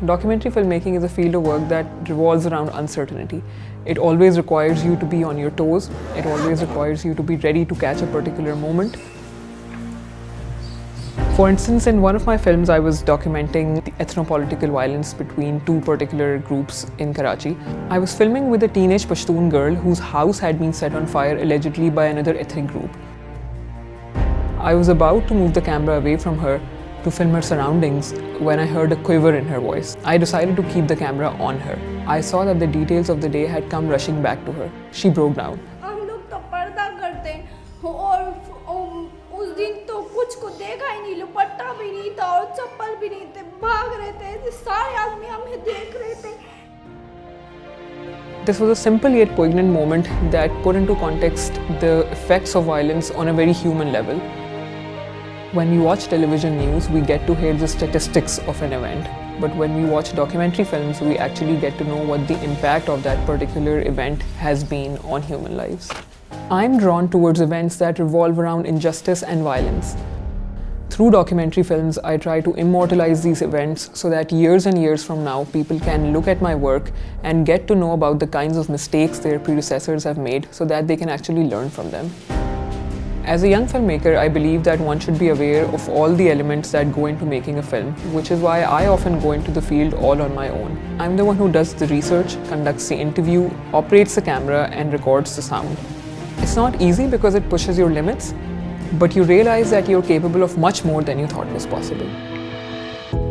Documentary filmmaking is a field of work that revolves around uncertainty. It always requires you to be on your toes. It always requires you to be ready to catch a particular moment. For instance, in one of my films, I was documenting the ethno-political violence between two particular groups in Karachi. I was filming with a teenage Pashtun girl whose house had been set on fire allegedly by another ethnic group. I was about to move the camera away from her to film her surroundings when I heard a quiver in her voice. I decided to keep the camera on her. I saw that the details of the day had come rushing back to her. She broke down. उस दिन तो कुछ को देखा ही नहीं, दुपट्टा भी नहीं था और चप्पल भी नहीं थे, भाग रहे थे, सारे आदमी हमें देख रहे थे. This was a simple yet poignant moment that put into context the effects of violence on a very human level. When we watch television news, we get to hear the statistics of an event. But when we watch documentary films, we actually get to know what the impact of that particular event has been on human lives. I'm drawn towards events that revolve around injustice and violence. Through documentary films, I try to immortalize these events so that years and years from now, people can look at my work and get to know about the kinds of mistakes their predecessors have made so that they can actually learn from them. As a young filmmaker, I believe that one should be aware of all the elements that go into making a film, which is why I often go into the field all on my own. I'm the one who does the research, conducts the interview, operates the camera, and records the sound. It's not easy because it pushes your limits, but you realize that you're capable of much more than you thought was possible.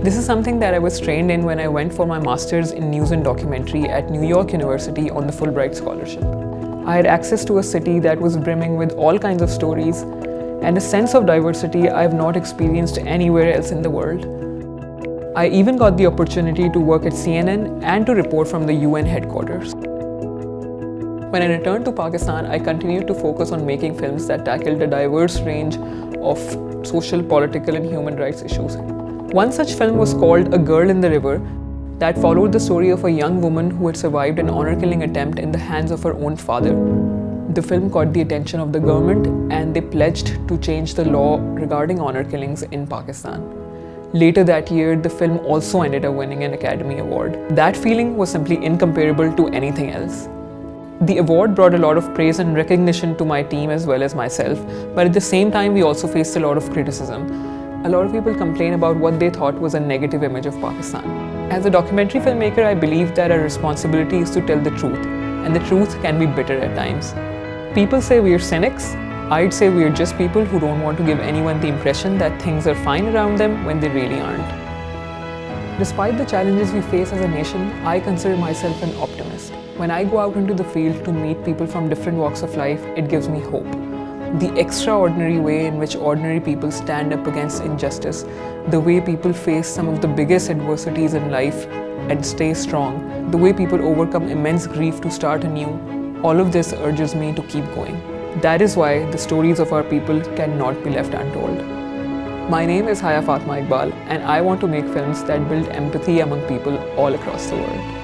This is something that I was trained in when I went for my master's in news and documentary at New York University on the Fulbright Scholarship. I had access to a city that was brimming with all kinds of stories and a sense of diversity I have not experienced anywhere else in the world. I even got the opportunity to work at CNN and to report from the UN headquarters. When I returned to Pakistan, I continued to focus on making films that tackled a diverse range of social, political, and human rights issues. One such film was called A Girl in the River, that followed the story of a young woman who had survived an honor-killing attempt in the hands of her own father. The film caught the attention of the government, and they pledged to change the law regarding honor killings in Pakistan. Later that year, the film also ended up winning an Academy Award. That feeling was simply incomparable to anything else. The award brought a lot of praise and recognition to my team as well as myself, but at the same time we also faced a lot of criticism. A lot of people complain about what they thought was a negative image of Pakistan. As a documentary filmmaker, I believe that our responsibility is to tell the truth, and the truth can be bitter at times. People say we are cynics. I'd say we are just people who don't want to give anyone the impression that things are fine around them when they really aren't. Despite the challenges we face as a nation, I consider myself an optimist. When I go out into the field to meet people from different walks of life, it gives me hope. The extraordinary way in which ordinary people stand up against injustice, the way people face some of the biggest adversities in life and stay strong, the way people overcome immense grief to start anew, all of this urges me to keep going. That is why the stories of our people cannot be left untold. My name is Haya Fatima Iqbal, and I want to make films that build empathy among people all across the world.